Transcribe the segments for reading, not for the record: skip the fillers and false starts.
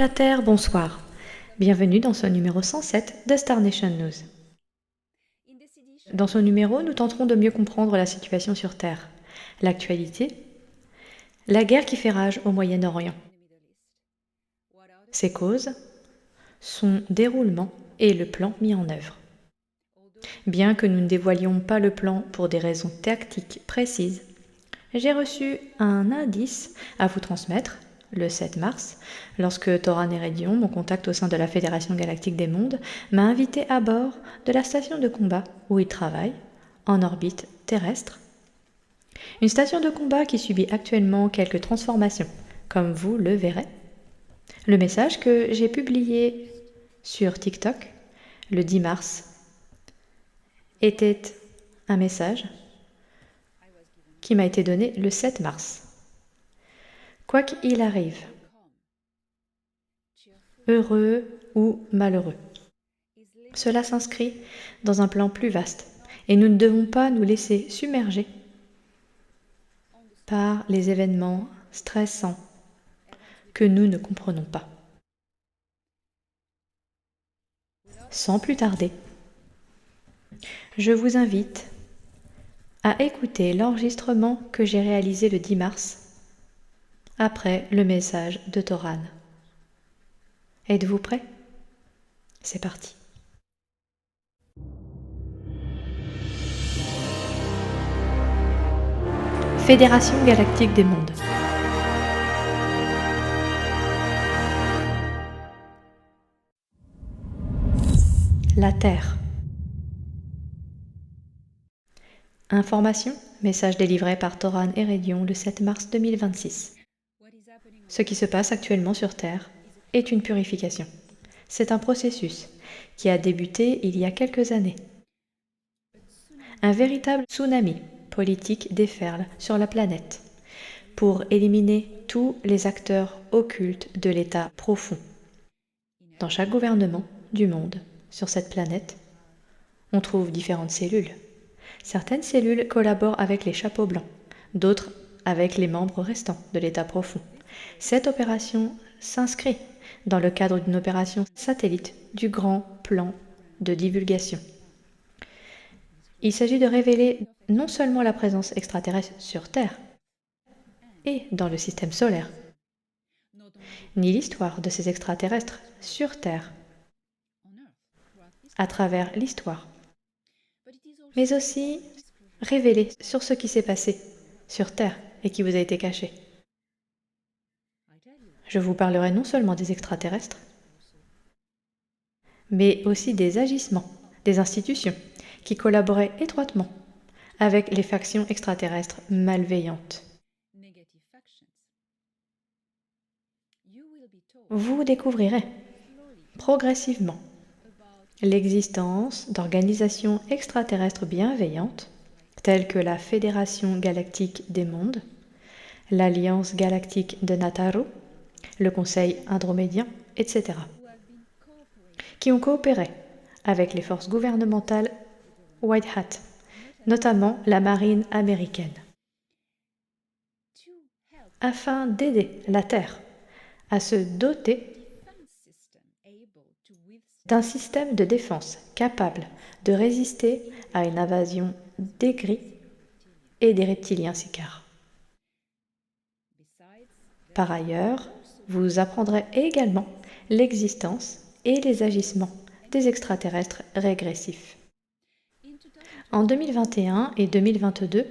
la Terre, bonsoir. Bienvenue dans ce numéro 107 de Star Nation News. Dans ce numéro, nous tenterons de mieux comprendre la situation sur Terre, l'actualité, la guerre qui fait rage au Moyen-Orient, ses causes, son déroulement et le plan mis en œuvre. Bien que nous ne dévoilions pas le plan pour des raisons tactiques précises, j'ai reçu un indice à vous transmettre le 7 mars, lorsque Thoran Erédion, mon contact au sein de la Fédération Galactique des Mondes, m'a invité à bord de la station de combat où il travaille, en orbite terrestre. Une station de combat qui subit actuellement quelques transformations, comme vous le verrez. Le message que j'ai publié sur TikTok le 10 mars était un message qui m'a été donné le 7 mars. Quoi qu'il arrive, heureux ou malheureux, cela s'inscrit dans un plan plus vaste et nous ne devons pas nous laisser submerger par les événements stressants que nous ne comprenons pas. Sans plus tarder, je vous invite à écouter l'enregistrement que j'ai réalisé le 10 mars après le message de Thoran. Êtes-vous prêts ? C'est parti. Fédération Galactique des Mondes. La Terre. Information, message délivré par Thoran Erédion le 7 mars 2026. Ce qui se passe actuellement sur Terre est une purification. C'est un processus qui a débuté il y a quelques années. Un véritable tsunami politique déferle sur la planète pour éliminer tous les acteurs occultes de l'état profond. Dans chaque gouvernement du monde sur cette planète, on trouve différentes cellules. Certaines cellules collaborent avec les chapeaux blancs, d'autres avec les membres restants de l'état profond. Cette opération s'inscrit dans le cadre d'une opération satellite du grand plan de divulgation. Il s'agit de révéler non seulement la présence extraterrestre sur Terre et dans le système solaire, ni l'histoire de ces extraterrestres sur Terre, à travers l'histoire, mais aussi révéler sur ce qui s'est passé sur Terre et qui vous a été caché. Je vous parlerai non seulement des extraterrestres, mais aussi des agissements des institutions qui collaboraient étroitement avec les factions extraterrestres malveillantes. Vous découvrirez progressivement l'existence d'organisations extraterrestres bienveillantes telles que la Fédération Galactique des Mondes, l'Alliance Galactique de Nataru, le Conseil Andromédien, etc., qui ont coopéré avec les forces gouvernementales White Hat, notamment la marine américaine, afin d'aider la Terre à se doter d'un système de défense capable de résister à une invasion des gris et des reptiliens sicars. Par ailleurs, vous apprendrez également l'existence et les agissements des extraterrestres régressifs. En 2021 et 2022,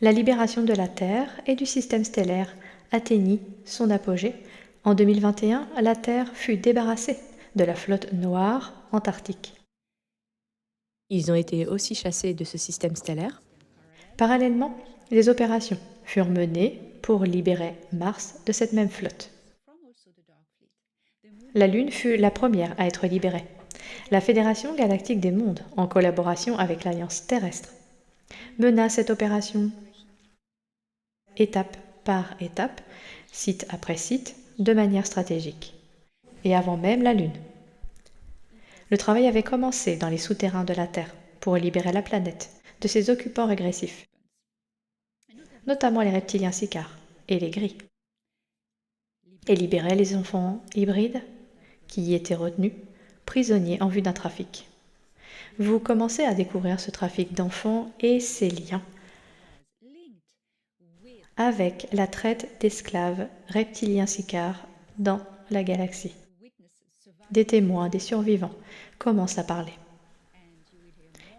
la libération de la Terre et du système stellaire atteignit son apogée. En 2021, la Terre fut débarrassée de la flotte noire antarctique. Ils ont été aussi chassés de ce système stellaire. Parallèlement, les opérations furent menées pour libérer Mars de cette même flotte. La Lune fut la première à être libérée. La Fédération Galactique des Mondes, en collaboration avec l'Alliance terrestre, mena cette opération étape par étape, site après site, de manière stratégique, et avant même la Lune. Le travail avait commencé dans les souterrains de la Terre pour libérer la planète de ses occupants régressifs, notamment les reptiliens sicars et les gris. et libérer les enfants hybrides qui y étaient retenus, prisonniers en vue d'un trafic. Vous commencez à découvrir ce trafic d'enfants et ses liens avec la traite d'esclaves reptiliens sicars dans la galaxie. Des témoins, des survivants commencent à parler.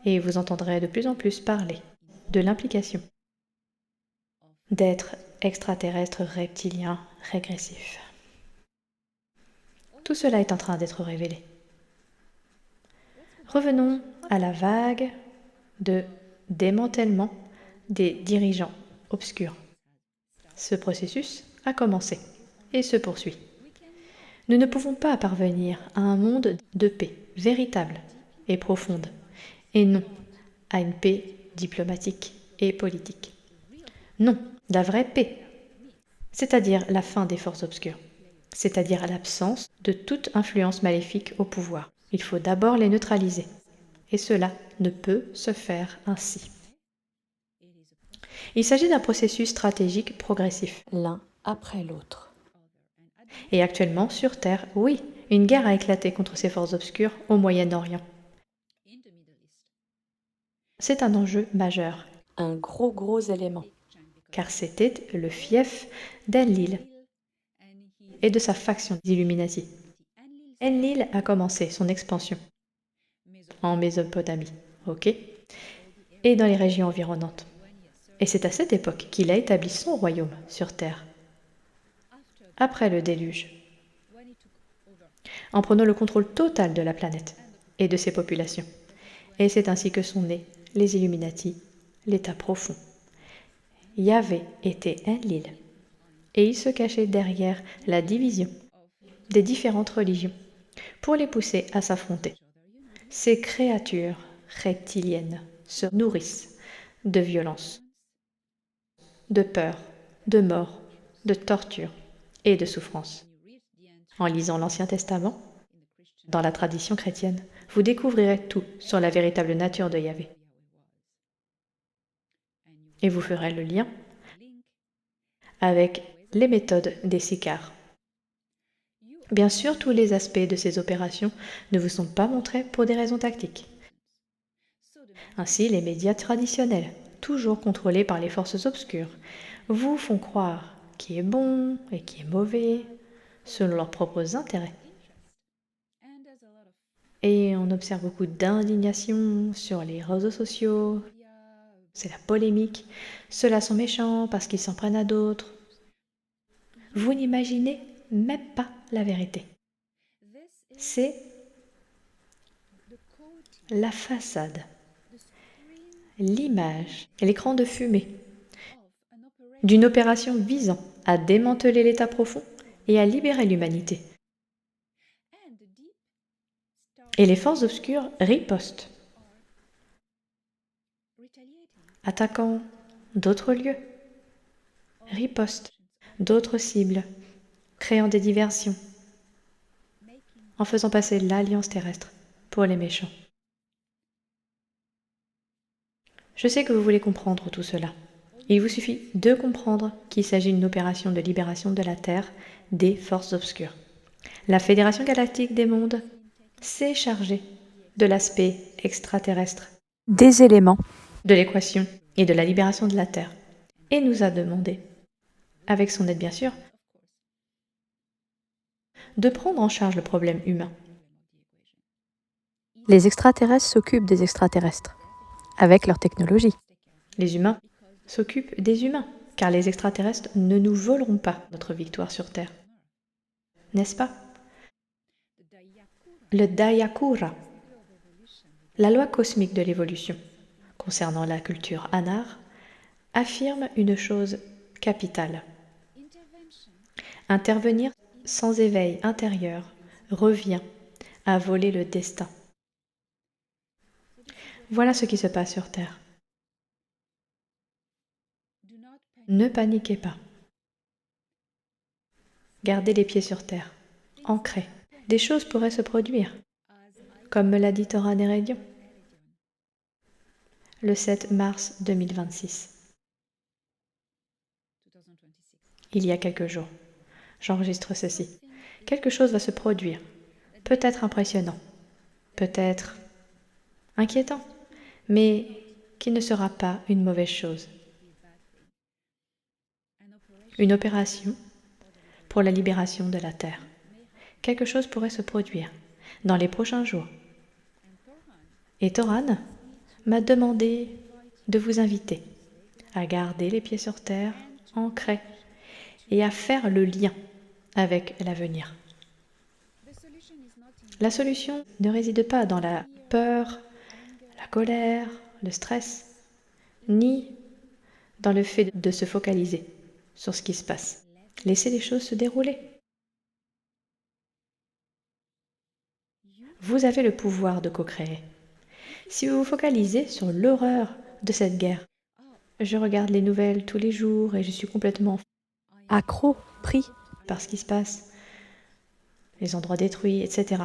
Et vous entendrez de plus en plus parler de l'implication d'êtres extraterrestres reptiliens régressifs. Tout cela est en train d'être révélé. Revenons à la vague de démantèlement des dirigeants obscurs. Ce processus a commencé et se poursuit. Nous ne pouvons pas parvenir à un monde de paix véritable et profonde, et non à une paix diplomatique et politique. Non, la vraie paix, c'est-à-dire la fin des forces obscures, c'est-à-dire l'absence de toute influence maléfique au pouvoir. Il faut d'abord les neutraliser, et cela ne peut se faire ainsi. Il s'agit d'un processus stratégique progressif, l'un après l'autre. Et actuellement, sur Terre, oui, une guerre a éclaté contre ces forces obscures au Moyen-Orient. C'est un enjeu majeur, un gros élément, car c'était le fief d'Enlil et de sa faction d'Illuminati. Enlil a commencé son expansion en Mésopotamie, ok, et dans les régions environnantes. Et c'est à cette époque qu'il a établi son royaume sur Terre, après le déluge, en prenant le contrôle total de la planète et de ses populations. Et c'est ainsi que sont nés les Illuminati, l'État profond. Yahvé était Enlil, et il se cachait derrière la division des différentes religions pour les pousser à s'affronter. Ces créatures reptiliennes se nourrissent de violence, de peur, de mort, de torture et de souffrance. En lisant l'Ancien Testament, dans la tradition chrétienne, vous découvrirez tout sur la véritable nature de Yahvé. Et vous ferez le lien avec les méthodes des sicars. Bien sûr, tous les aspects de ces opérations ne vous sont pas montrés pour des raisons tactiques. Ainsi, les médias traditionnels, toujours contrôlés par les forces obscures, vous font croire qui est bon et qui est mauvais, selon leurs propres intérêts. Et on observe beaucoup d'indignation sur les réseaux sociaux, c'est la polémique, ceux-là sont méchants parce qu'ils s'en prennent à d'autres. Vous n'imaginez même pas la vérité. C'est la façade, l'image, l'écran de fumée d'une opération visant à démanteler l'état profond et à libérer l'humanité. Et les forces obscures ripostent, attaquant d'autres lieux, ripostent d'autres cibles, créant des diversions, en faisant passer l'alliance terrestre pour les méchants. Je sais que vous voulez comprendre tout cela. Il vous suffit de comprendre qu'il s'agit d'une opération de libération de la Terre des forces obscures. La Fédération galactique des mondes s'est chargée de l'aspect extraterrestre, des éléments, de l'équation et de la libération de la Terre, et nous a demandé, avec son aide bien sûr, de prendre en charge le problème humain. Les extraterrestres s'occupent des extraterrestres, avec leur technologie. Les humains s'occupent des humains, car les extraterrestres ne nous voleront pas notre victoire sur Terre. N'est-ce pas? Le Dayakura, la loi cosmique de l'évolution, concernant la culture Anar, affirme une chose capitale. Intervenir sans éveil intérieur revient à voler le destin. Voilà ce qui se passe sur Terre. Ne paniquez pas. Gardez les pieds sur terre, ancrés. Des choses pourraient se produire, comme me l'a dit Toran Erédion, le 7 mars 2026, il y a quelques jours. J'enregistre ceci. Quelque chose va se produire, peut-être impressionnant, peut-être inquiétant, mais qui ne sera pas une mauvaise chose. Une opération pour la libération de la Terre. Quelque chose pourrait se produire dans les prochains jours. Et Toran m'a demandé de vous inviter à garder les pieds sur terre, ancrés, et à faire le lien avec l'avenir. La solution ne réside pas dans la peur, la colère, le stress, ni dans le fait de se focaliser sur ce qui se passe. Laissez les choses se dérouler. Vous avez le pouvoir de co-créer. Si vous vous focalisez sur l'horreur de cette guerre, je regarde les nouvelles tous les jours et je suis complètement accro, pris par ce qui se passe, les endroits détruits, etc.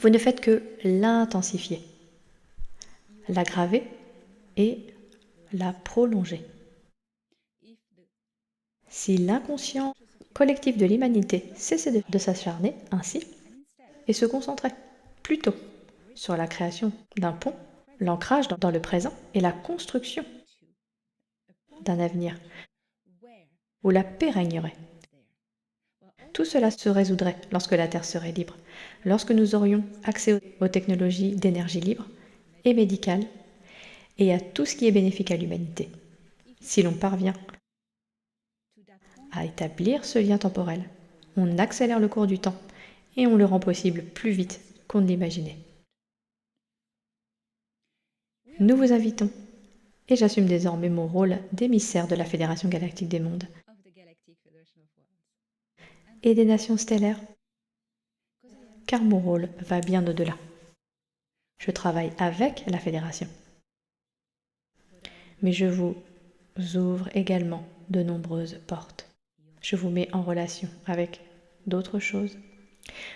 Vous ne faites que l'intensifier, l'aggraver et la prolonger. Si l'inconscient collectif de l'humanité cessait de s'acharner ainsi et se concentrait plutôt sur la création d'un pont, l'ancrage dans le présent et la construction d'un avenir où la paix régnerait. Tout cela se résoudrait lorsque la Terre serait libre, lorsque nous aurions accès aux technologies d'énergie libre et médicale et à tout ce qui est bénéfique à l'humanité. Si l'on parvient à établir ce lien temporel, on accélère le cours du temps et on le rend possible plus vite qu'on ne l'imaginait. Nous vous invitons, et j'assume désormais mon rôle d'émissaire de la Fédération Galactique des Mondes et des nations stellaires, car mon rôle va bien au-delà. Je travaille avec la Fédération, mais je vous ouvre également de nombreuses portes. Je vous mets en relation avec d'autres choses,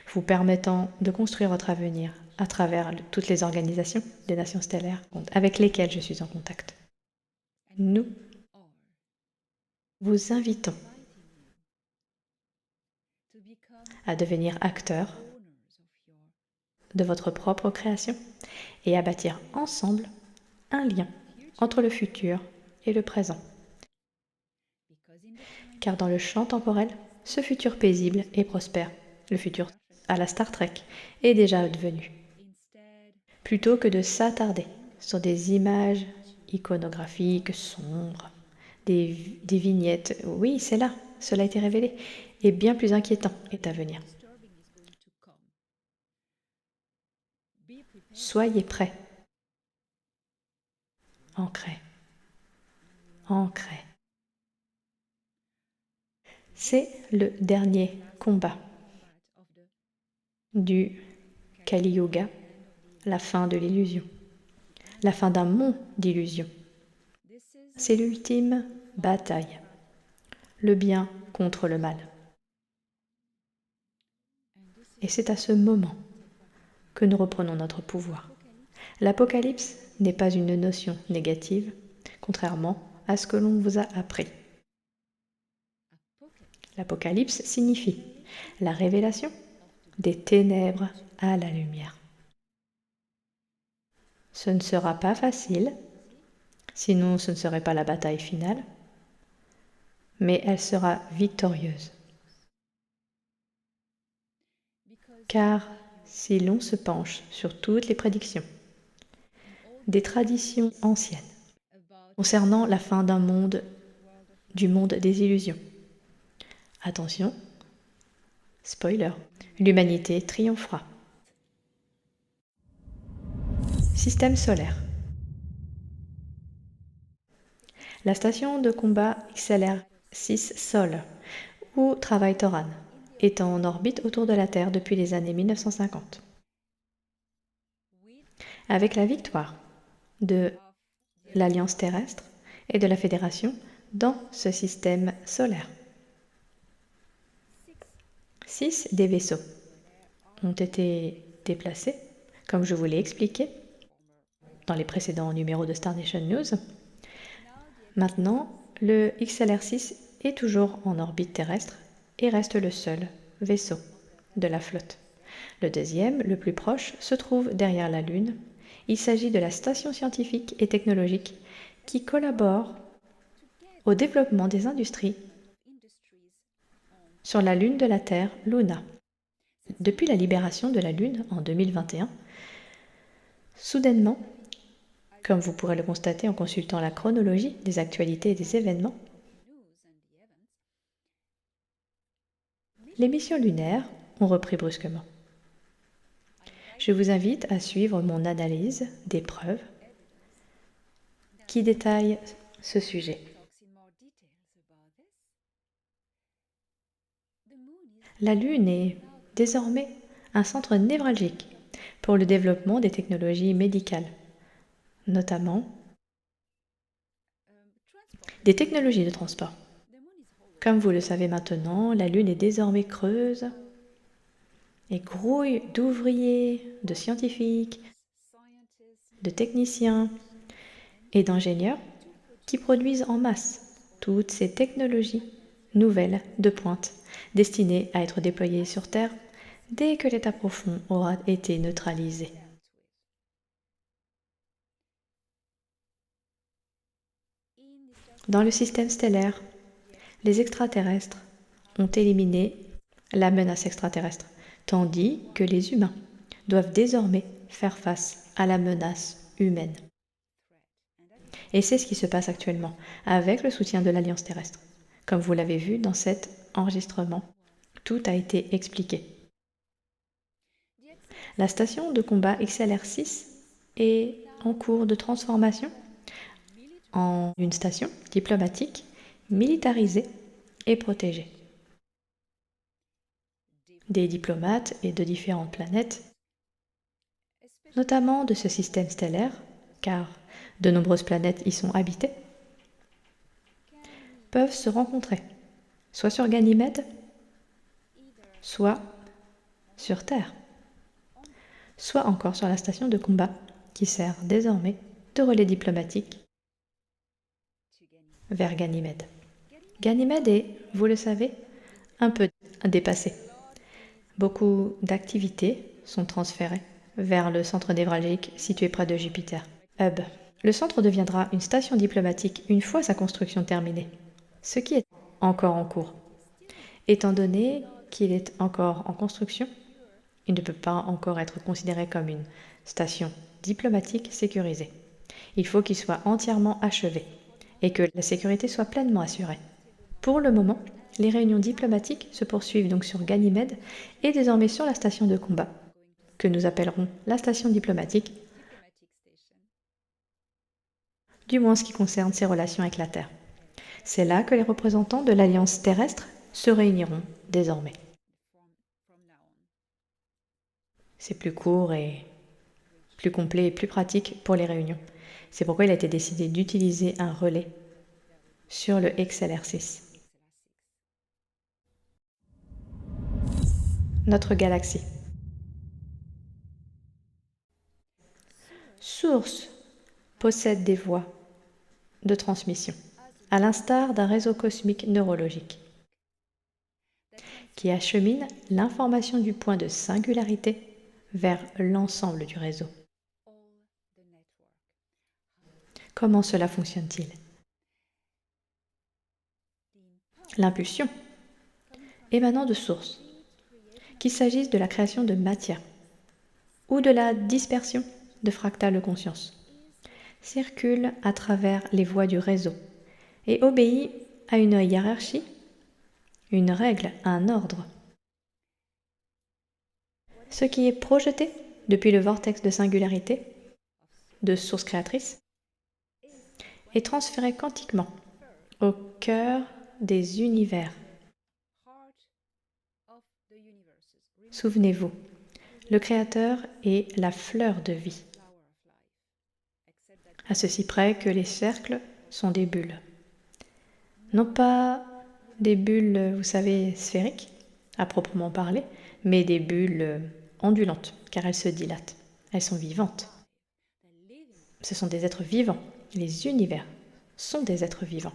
vous permettant de construire votre avenir à travers toutes les organisations des nations stellaires avec lesquelles je suis en contact. Nous vous invitons à devenir acteur de votre propre création et à bâtir ensemble un lien entre le futur et le présent. Car dans le champ temporel, ce futur paisible et prospère, le futur à la Star Trek, est déjà advenu. Plutôt que de s'attarder sur des images iconographiques sombres, des vignettes, oui, c'est là, cela a été révélé, et bien plus inquiétant est à venir. Soyez prêts. Ancrés. Ancrés. C'est le dernier combat du Kali Yuga, la fin de l'illusion, la fin d'un monde d'illusion. C'est l'ultime bataille, le bien contre le mal. Et c'est à ce moment que nous reprenons notre pouvoir. L'Apocalypse n'est pas une notion négative, contrairement à ce que l'on vous a appris. L'Apocalypse signifie la révélation des ténèbres à la lumière. Ce ne sera pas facile, sinon ce ne serait pas la bataille finale, mais elle sera victorieuse. Car si l'on se penche sur toutes les prédictions des traditions anciennes concernant la fin d'un monde, du monde des illusions, attention, spoiler, l'humanité triomphera. Système solaire. La station de combat XLR-6 Sol, où travaille Toran, est en orbite autour de la Terre depuis les années 1950. Avec la victoire de l'Alliance terrestre et de la Fédération dans ce système solaire. 6 des vaisseaux ont été déplacés, comme je vous l'ai expliqué dans les précédents numéros de Star Nation News. Maintenant, le XLR6 est toujours en orbite terrestre et reste le seul vaisseau de la flotte. Le deuxième, le plus proche, se trouve derrière la Lune. Il s'agit de la station scientifique et technologique qui collabore au développement des industries sur la Lune de la Terre, Luna. Depuis la libération de la Lune en 2021, soudainement, comme vous pourrez le constater en consultant la chronologie des actualités et des événements, les missions lunaires ont repris brusquement. Je vous invite à suivre mon analyse des preuves qui détaille ce sujet. La Lune est désormais un centre névralgique pour le développement des technologies médicales, notamment des technologies de transport. Comme vous le savez maintenant, la Lune est désormais creuse et grouille d'ouvriers, de scientifiques, de techniciens et d'ingénieurs qui produisent en masse toutes ces technologies nouvelles de pointe destinées à être déployées sur Terre dès que l'état profond aura été neutralisé. Dans le système stellaire, les extraterrestres ont éliminé la menace extraterrestre, tandis que les humains doivent désormais faire face à la menace humaine. Et c'est ce qui se passe actuellement, avec le soutien de l'Alliance terrestre. Comme vous l'avez vu dans cet enregistrement, tout a été expliqué. La station de combat XLR6 est en cours de transformation en une station diplomatique, militarisée et protégée. Des diplomates et de différentes planètes, notamment de ce système stellaire, car de nombreuses planètes y sont habitées, peuvent se rencontrer, soit sur Ganymède, soit sur Terre, soit encore sur la station de combat qui sert désormais de relais diplomatique vers Ganymède. Ganymède est, vous le savez, un peu dépassé. Beaucoup d'activités sont transférées vers le centre névralgique situé près de Jupiter, Hub. Le centre deviendra une station diplomatique une fois sa construction terminée, ce qui est encore en cours. Étant donné qu'il est encore en construction, il ne peut pas encore être considéré comme une station diplomatique sécurisée. Il faut qu'il soit entièrement achevé et que la sécurité soit pleinement assurée. Pour le moment, les réunions diplomatiques se poursuivent donc sur Ganymède et désormais sur la station de combat, que nous appellerons la station diplomatique, du moins en ce qui concerne ses relations avec la Terre. C'est là que les représentants de l'Alliance terrestre se réuniront désormais. C'est plus court et plus complet et plus pratique pour les réunions. C'est pourquoi il a été décidé d'utiliser un relais sur le XLR6. Notre galaxie. Source possède des voies de transmission, à l'instar d'un réseau cosmique neurologique, qui achemine l'information du point de singularité vers l'ensemble du réseau. Comment cela fonctionne-t-il? L'impulsion émanant de sources, qu'il s'agisse de la création de matière ou de la dispersion de fractales de conscience, circule à travers les voies du réseau et obéit à une hiérarchie, une règle, un ordre. Ce qui est projeté depuis le vortex de singularité de source créatrice est transféré quantiquement au cœur des univers. Souvenez-vous, le Créateur est la fleur de vie, à ceci près que les cercles sont des bulles. Non pas des bulles, vous savez, sphériques, à proprement parler, mais des bulles ondulantes, car elles se dilatent. Elles sont vivantes. Ce sont des êtres vivants. Les univers sont des êtres vivants.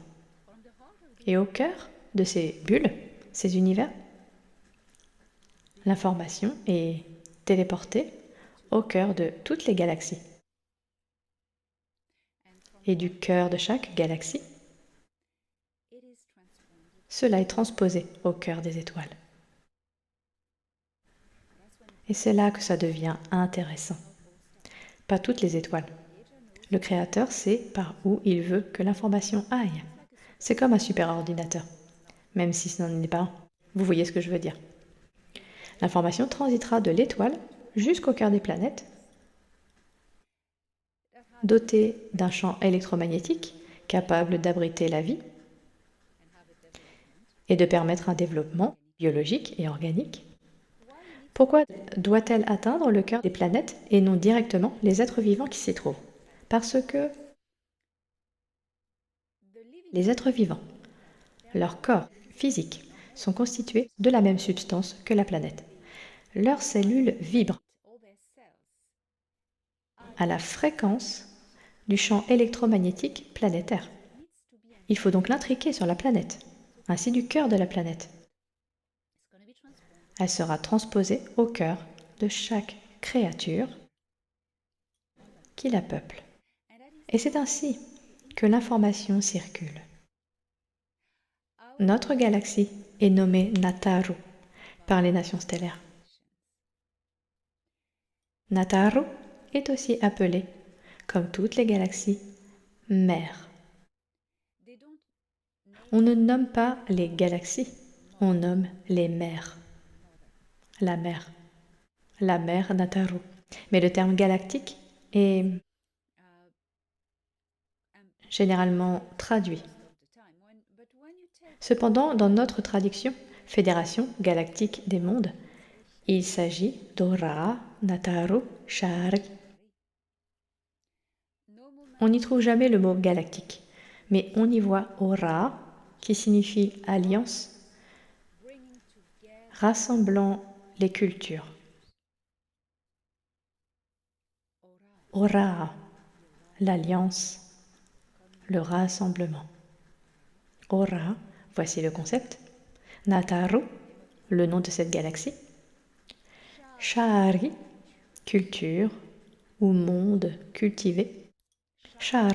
Et au cœur de ces bulles, ces univers, l'information est téléportée au cœur de toutes les galaxies. Et du cœur de chaque galaxie, cela est transposé au cœur des étoiles. Et c'est là que ça devient intéressant. Pas toutes les étoiles. Le créateur sait par où il veut que l'information aille. C'est comme un superordinateur, même si ce n'en est pas un. Vous voyez ce que je veux dire. L'information transitera de l'étoile jusqu'au cœur des planètes, dotée d'un champ électromagnétique capable d'abriter la vie et de permettre un développement biologique et organique. Pourquoi doit-elle atteindre le cœur des planètes et non directement les êtres vivants qui s'y trouvent? Parce que les êtres vivants, leurs corps physiques, sont constitués de la même substance que la planète. Leurs cellules vibrent à la fréquence du champ électromagnétique planétaire. Il faut donc l'intriquer sur la planète, ainsi du cœur de la planète. Elle sera transposée au cœur de chaque créature qui la peuple. Et c'est ainsi que l'information circule. Notre galaxie est nommée Nataru par les nations stellaires. Nataru est aussi appelée, comme toutes les galaxies, mère. On ne nomme pas les galaxies, on nomme les mers. La mer Nataru. Mais le terme galactique est généralement traduit. Cependant, dans notre traduction, Fédération galactique des mondes, il s'agit d'Ora, Nataru, Shari. On n'y trouve jamais le mot galactique, mais on y voit Ora, qui signifie alliance, rassemblant les cultures. Ora, l'alliance, le rassemblement. Ora, voici le concept. Nataru, le nom de cette galaxie. Shari, culture ou monde cultivé. Shar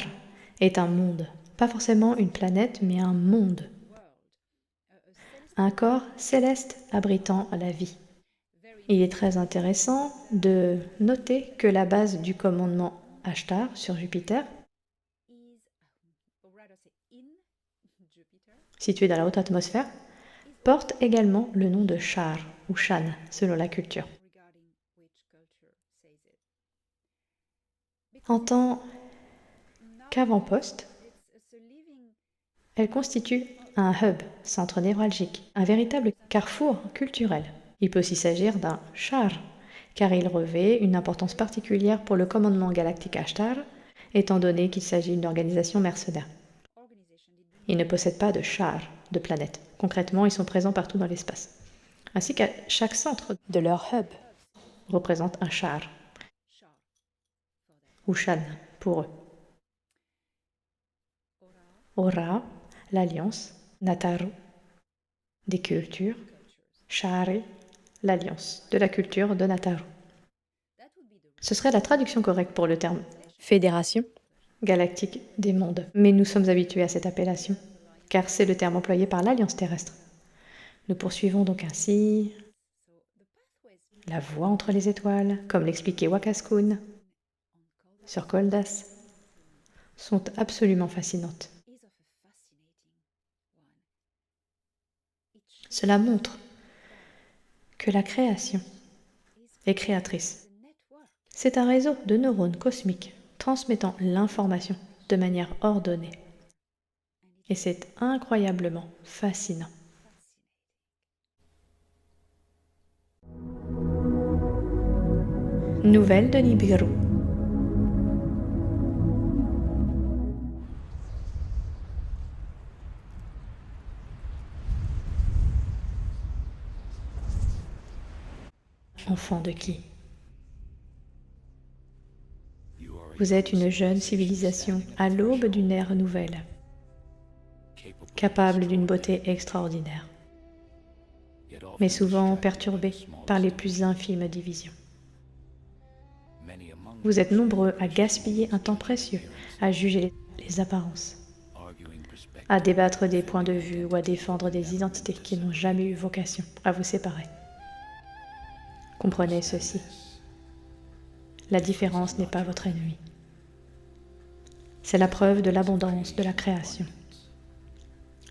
est un monde, pas forcément une planète, mais un monde. Un corps céleste abritant la vie. Il est très intéressant de noter que la base du commandement Ashtar sur Jupiter, située dans la haute atmosphère, porte également le nom de Shar ou Shan selon la culture. En tant qu'avant-poste, elle constitue un hub, centre névralgique, un véritable carrefour culturel. Il peut aussi s'agir d'un char, car il revêt une importance particulière pour le commandement galactique Ashtar, étant donné qu'il s'agit d'une organisation mercenaire. Il ne possède pas de char de planète. Concrètement, ils sont présents partout dans l'espace. Ainsi qu'à chaque centre de leur hub représente un char, ou shan pour eux. Ora, l'alliance, Nataru, des cultures, Shari, l'alliance de la culture de Nataru. Ce serait la traduction correcte pour le terme fédération galactique des mondes. Mais nous sommes habitués à cette appellation, car c'est le terme employé par l'Alliance terrestre. Nous poursuivons donc ainsi la voie entre les étoiles, comme l'expliquait Wakaskun sur Koldas, sont absolument fascinantes. Cela montre que la création est créatrice. C'est un réseau de neurones cosmiques transmettant l'information de manière ordonnée. Et c'est incroyablement fascinant. Nouvelle de Nibiru. Enfant de qui? Vous êtes une jeune civilisation à l'aube d'une ère nouvelle, capable d'une beauté extraordinaire, mais souvent perturbé par les plus infimes divisions. Vous êtes nombreux à gaspiller un temps précieux, à juger les apparences, à débattre des points de vue ou à défendre des identités qui n'ont jamais eu vocation à vous séparer. Comprenez ceci. La différence n'est pas votre ennemi. C'est la preuve de l'abondance de la création.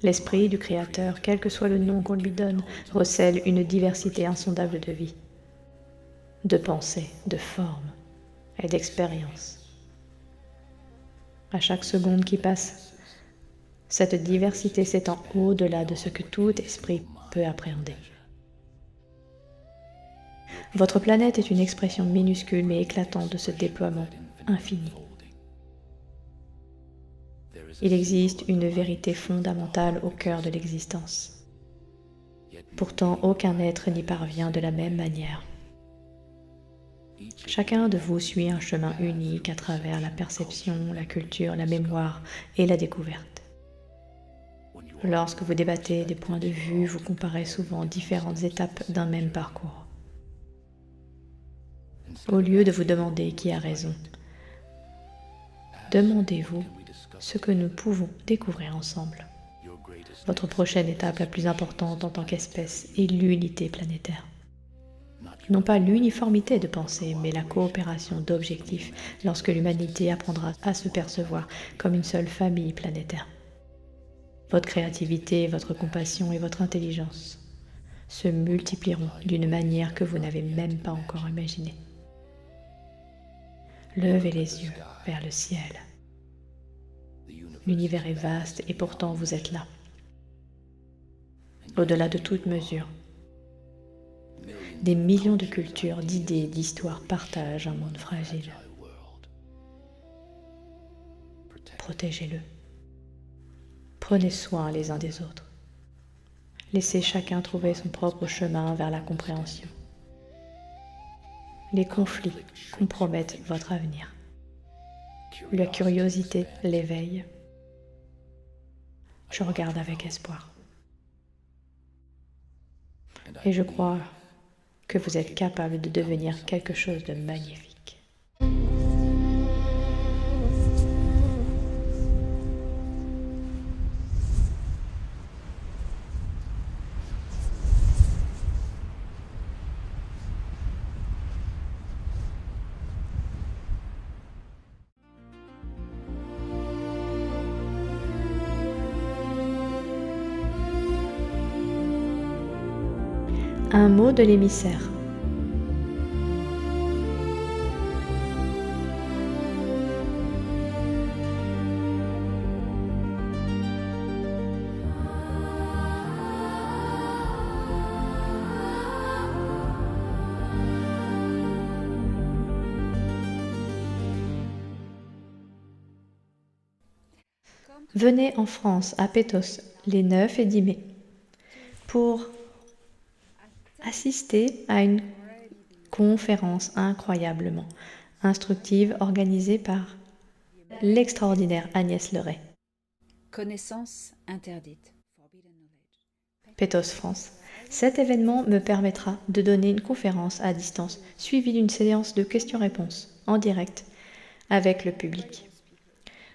L'esprit du Créateur, quel que soit le nom qu'on lui donne, recèle une diversité insondable de vie, de pensées, de formes et d'expériences. À chaque seconde qui passe, cette diversité s'étend au-delà de ce que tout esprit peut appréhender. Votre planète est une expression minuscule mais éclatante de ce déploiement infini. Il existe une vérité fondamentale au cœur de l'existence. Pourtant, aucun être n'y parvient de la même manière. Chacun de vous suit un chemin unique à travers la perception, la culture, la mémoire et la découverte. Lorsque vous débattez des points de vue, vous comparez souvent différentes étapes d'un même parcours. Au lieu de vous demander qui a raison, demandez-vous ce que nous pouvons découvrir ensemble. Votre prochaine étape la plus importante en tant qu'espèce est l'unité planétaire. Non pas l'uniformité de pensée, mais la coopération d'objectifs lorsque l'humanité apprendra à se percevoir comme une seule famille planétaire. Votre créativité, votre compassion et votre intelligence se multiplieront d'une manière que vous n'avez même pas encore imaginée. Levez les yeux vers le ciel. L'univers est vaste et pourtant vous êtes là, au-delà de toute mesure. Des millions de cultures, d'idées, d'histoires partagent un monde fragile. Protégez-le. Prenez soin les uns des autres. Laissez chacun trouver son propre chemin vers la compréhension. Les conflits compromettent votre avenir. La curiosité l'éveille. Je regarde avec espoir. Et je crois que vous êtes capable de devenir quelque chose de magnifique. Un mot de l'émissaire. Venez en France, à Pétos, les 9 et 10 mai, pour assister à une conférence incroyablement instructive organisée par l'extraordinaire Agnès Leray. Connaissance interdite. Pétos, France. Cet événement me permettra de donner une conférence à distance, suivie d'une séance de questions-réponses en direct avec le public.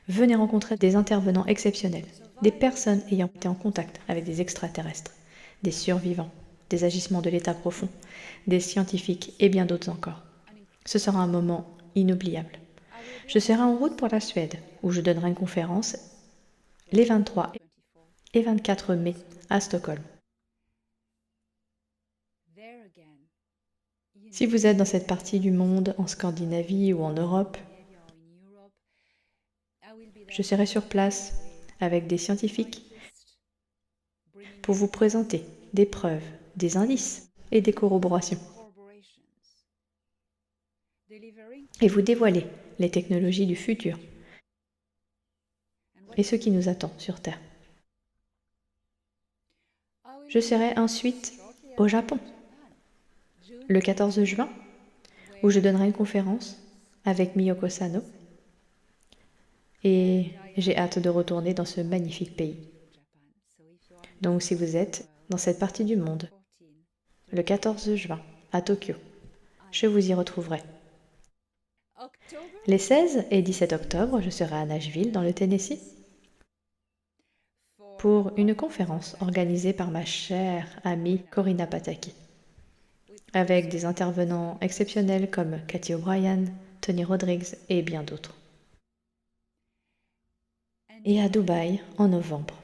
Venez rencontrer des intervenants exceptionnels, des personnes ayant été en contact avec des extraterrestres, des survivants, des agissements de l'état profond, des scientifiques et bien d'autres encore. Ce sera un moment inoubliable. Je serai en route pour la Suède, où je donnerai une conférence les 23 et 24 mai à Stockholm. Si vous êtes dans cette partie du monde, en Scandinavie ou en Europe, je serai sur place avec des scientifiques pour vous présenter des preuves, des indices et des corroborations. Et vous dévoiler les technologies du futur et ce qui nous attend sur Terre. Je serai ensuite au Japon, le 14 juin, où je donnerai une conférence avec Miyoko Sano. Et j'ai hâte de retourner dans ce magnifique pays. Donc si vous êtes dans cette partie du monde, le 14 juin, à Tokyo, je vous y retrouverai. Les 16 et 17 octobre, je serai à Nashville, dans le Tennessee, pour une conférence organisée par ma chère amie Corinna Pataki, avec des intervenants exceptionnels comme Cathy O'Brien, Tony Rodrigues et bien d'autres. Et à Dubaï en novembre.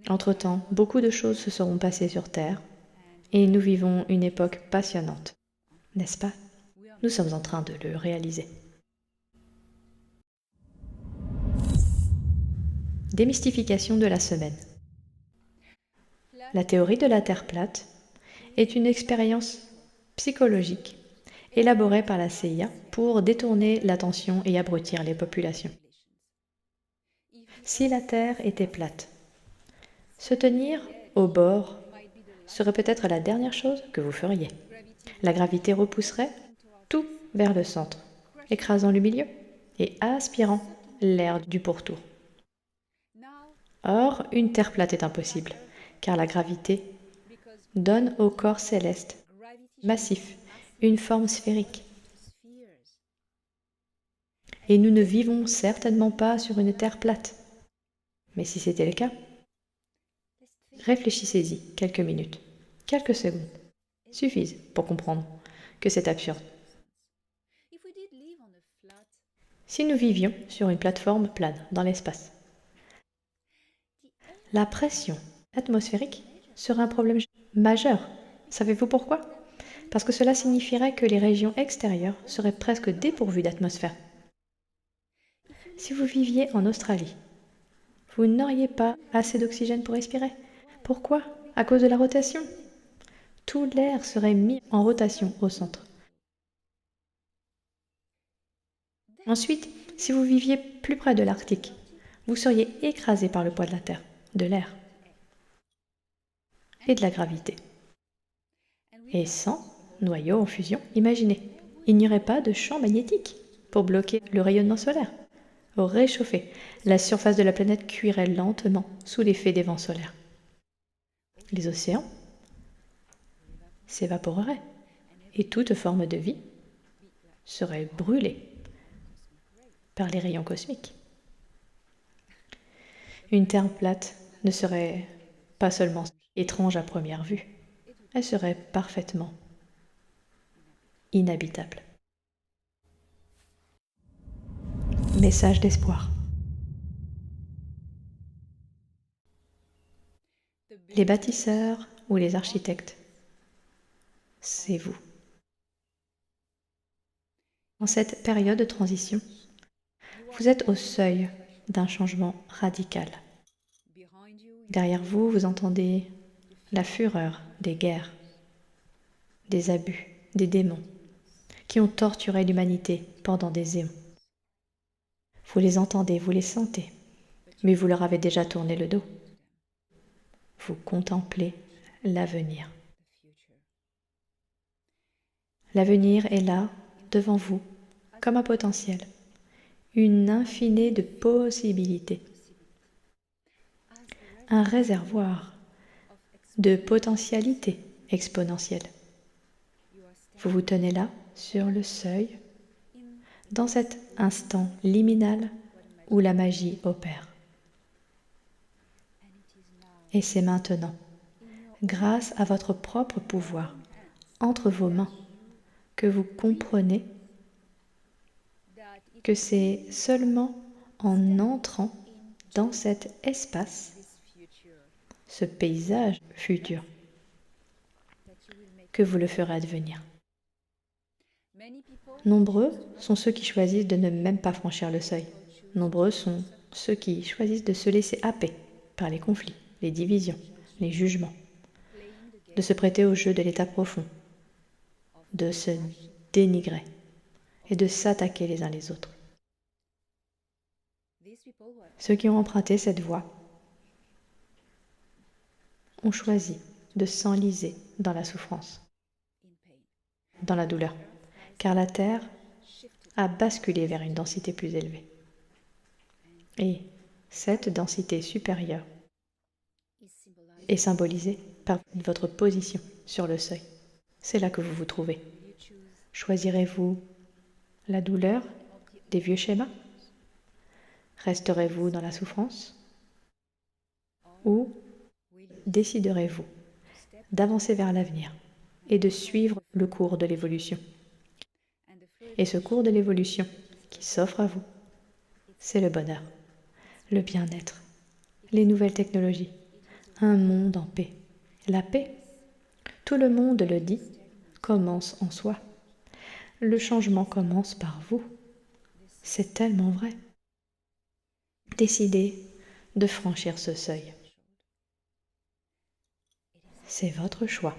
Entre-temps, beaucoup de choses se seront passées sur Terre et nous vivons une époque passionnante, n'est-ce pas? Nous sommes en train de le réaliser. Démystification de la semaine. La théorie de la Terre plate est une expérience psychologique élaborée par la CIA pour détourner l'attention et abrutir les populations. Si la Terre était plate, se tenir au bord serait peut-être la dernière chose que vous feriez. La gravité repousserait tout vers le centre, écrasant le milieu et aspirant l'air du pourtour. Or, une Terre plate est impossible, car la gravité donne au corps céleste massif une forme sphérique. Et nous ne vivons certainement pas sur une Terre plate. Mais si c'était le cas, réfléchissez-y quelques minutes, quelques secondes, suffisent pour comprendre que c'est absurde. Si nous vivions sur une plateforme plane dans l'espace, la pression atmosphérique serait un problème majeur. Savez-vous pourquoi? Parce que cela signifierait que les régions extérieures seraient presque dépourvues d'atmosphère. Si vous viviez en Australie, vous n'auriez pas assez d'oxygène pour respirer. Pourquoi? À cause de la rotation. Tout l'air serait mis en rotation au centre. Ensuite, si vous viviez plus près de l'Arctique, vous seriez écrasé par le poids de la Terre, de l'air et de la gravité. Et sans noyau en fusion, imaginez, il n'y aurait pas de champ magnétique pour bloquer le rayonnement solaire. Au réchauffé, la surface de la planète cuirait lentement sous l'effet des vents solaires. Les océans s'évaporeraient et toute forme de vie serait brûlée par les rayons cosmiques. Une Terre plate ne serait pas seulement étrange à première vue, elle serait parfaitement inhabitable. Message d'espoir. Les bâtisseurs ou les architectes, c'est vous. En cette période de transition, vous êtes au seuil d'un changement radical. Derrière vous, vous entendez la fureur des guerres, des abus, des démons qui ont torturé l'humanité pendant des éons. Vous les entendez, vous les sentez, mais vous leur avez déjà tourné le dos. Vous contemplez l'avenir. L'avenir est là, devant vous, comme un potentiel, une infinité de possibilités, un réservoir de potentialités exponentielles. Vous vous tenez là, sur le seuil, dans cet instant liminal où la magie opère. Et c'est maintenant, grâce à votre propre pouvoir, entre vos mains, que vous comprenez que c'est seulement en entrant dans cet espace, ce paysage futur, que vous le ferez advenir. Nombreux sont ceux qui choisissent de ne même pas franchir le seuil. Nombreux sont ceux qui choisissent de se laisser happer par les conflits, les divisions, les jugements, de se prêter au jeu de l'état profond, de se dénigrer et de s'attaquer les uns les autres. Ceux qui ont emprunté cette voie ont choisi de s'enliser dans la souffrance, dans la douleur, car la Terre a basculé vers une densité plus élevée. Et cette densité supérieure est symbolisé par votre position sur le seuil. C'est là que vous vous trouvez. Choisirez-vous la douleur des vieux schémas? Resterez-vous dans la souffrance? Ou déciderez-vous d'avancer vers l'avenir et de suivre le cours de l'évolution? Et ce cours de l'évolution qui s'offre à vous, c'est le bonheur, le bien-être, les nouvelles technologies, un monde en paix. La paix, tout le monde le dit, commence en soi. Le changement commence par vous. C'est tellement vrai. Décidez de franchir ce seuil. C'est votre choix.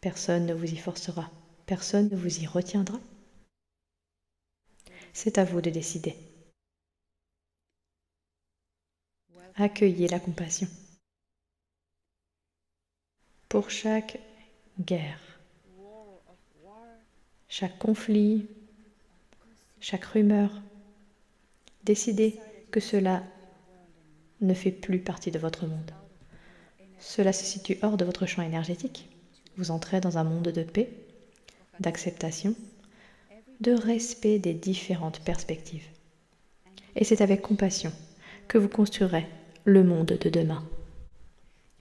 Personne ne vous y forcera. Personne ne vous y retiendra. C'est à vous de décider. Accueillez la compassion. Pour chaque guerre, chaque conflit, chaque rumeur, décidez que cela ne fait plus partie de votre monde. Cela se situe hors de votre champ énergétique. Vous entrez dans un monde de paix, d'acceptation, de respect des différentes perspectives. Et c'est avec compassion que vous construirez le monde de demain.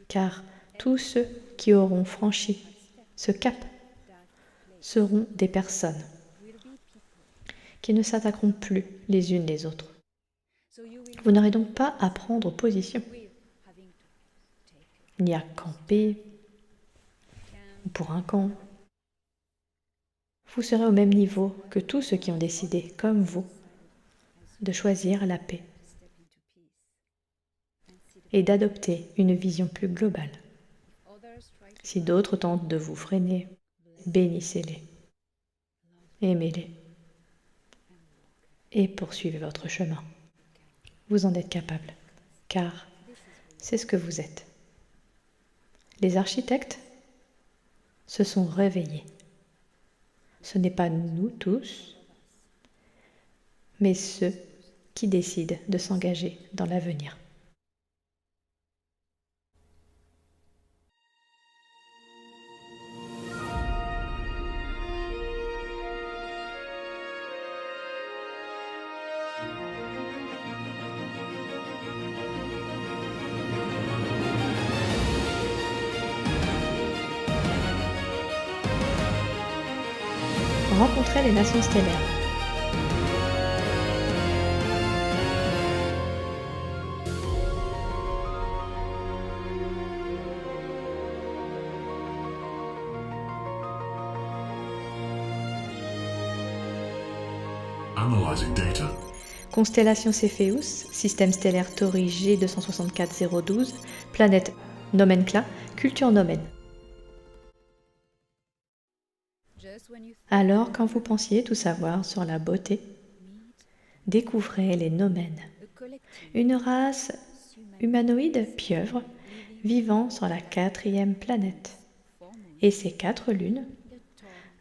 Car tous ceux qui auront franchi ce cap seront des personnes qui ne s'attaqueront plus les unes les autres. Vous n'aurez donc pas à prendre position, ni à camper ou pour un camp. Vous serez au même niveau que tous ceux qui ont décidé, comme vous, de choisir la paix et d'adopter une vision plus globale. Si d'autres tentent de vous freiner, bénissez-les, aimez-les et poursuivez votre chemin. Vous en êtes capable, car c'est ce que vous êtes. Les architectes se sont réveillés. Ce n'est pas nous tous, mais ceux qui décident de s'engager dans l'avenir. Rencontrez les nations stellaires. Analyzing data. Constellation Cepheus, système stellaire Tauri G264012, planète Nomencla, culture Nomen. Alors, quand vous pensiez tout savoir sur la beauté, découvrez les Nomen, une race humanoïde pieuvre vivant sur la 4e planète et ses 4 lunes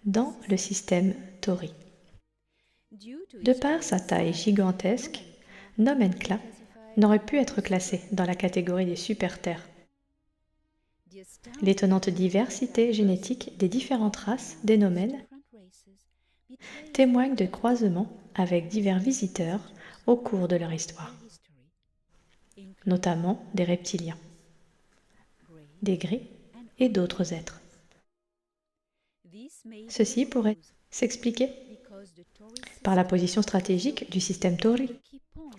dans le système Tauri. De par sa taille gigantesque, Nomencla n'aurait pu être classé dans la catégorie des super-terres. L'étonnante diversité génétique des différentes races des Nomen témoigne de croisements avec divers visiteurs au cours de leur histoire, notamment des reptiliens, des gris et d'autres êtres. Ceci pourrait s'expliquer par la position stratégique du système Tauri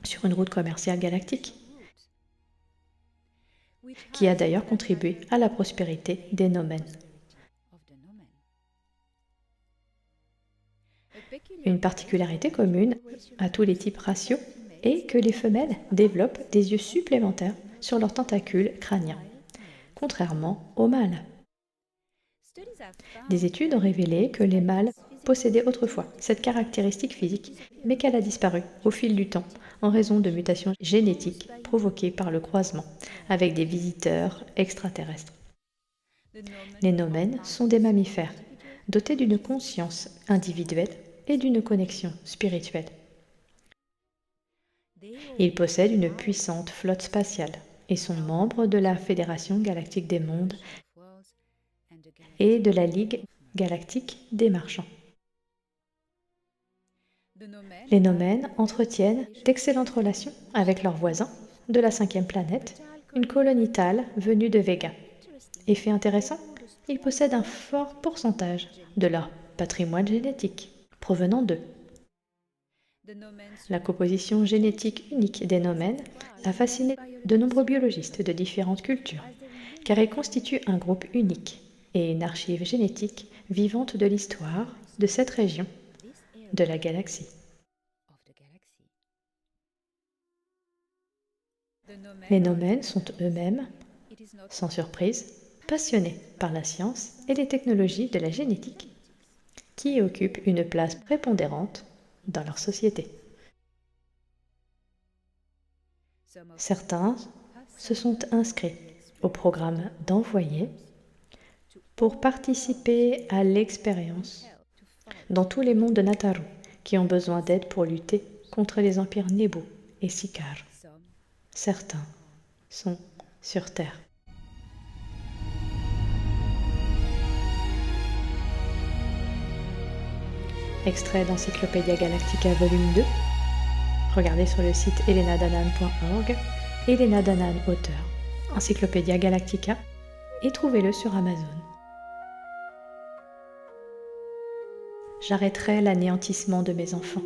sur une route commerciale galactique, qui a d'ailleurs contribué à la prospérité des Nomen. Une particularité commune à tous les types raciaux est que les femelles développent des yeux supplémentaires sur leurs tentacules crâniens, contrairement aux mâles. Des études ont révélé que les mâles possédaient autrefois cette caractéristique physique, mais qu'elle a disparu au fil du temps en raison de mutations génétiques provoquées par le croisement avec des visiteurs extraterrestres. Les Nomen sont des mammifères dotés d'une conscience individuelle et d'une connexion spirituelle. Ils possèdent une puissante flotte spatiale et sont membres de la Fédération galactique des mondes et de la Ligue galactique des marchands. Les nomènes entretiennent d'excellentes relations avec leurs voisins de la 5e planète, une colonie Tal venue de Vega. Effet intéressant, ils possèdent un fort pourcentage de leur patrimoine génétique provenant d'eux. La composition génétique unique des nomènes a fasciné de nombreux biologistes de différentes cultures, car ils constituent un groupe unique et une archive génétique vivante de l'histoire de cette région de la galaxie. Les nomènes sont eux-mêmes, sans surprise, passionnés par la science et les technologies de la génétique, qui occupent une place prépondérante dans leur société. Certains se sont inscrits au programme d'envoyés pour participer à l'expérience dans tous les mondes de Nataru qui ont besoin d'aide pour lutter contre les empires Nebu et Siccar. Certains sont sur Terre. Extrait d'Encyclopédia Galactica volume 2. Regardez sur le site elenadanan.org, Elena Danan auteur, Encyclopédia Galactica, et trouvez-le sur Amazon. J'arrêterai l'anéantissement de mes enfants.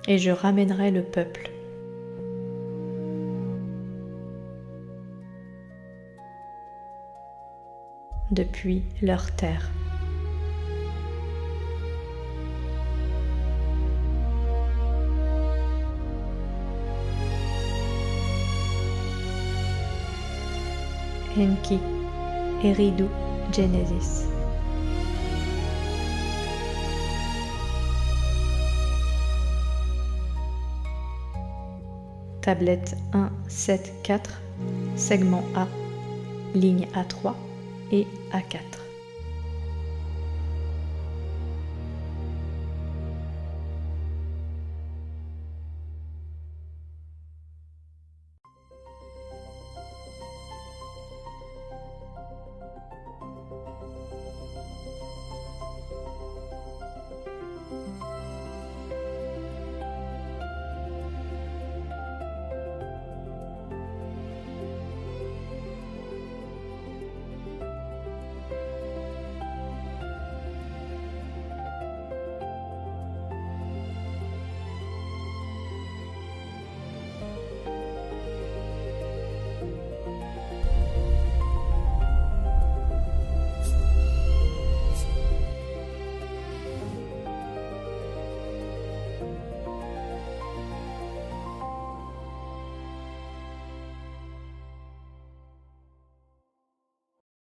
Et je ramènerai le peuple. Depuis leur terre. Enki, Eridu, Genesis. Tablette 174, segment A, ligne A3 et A4.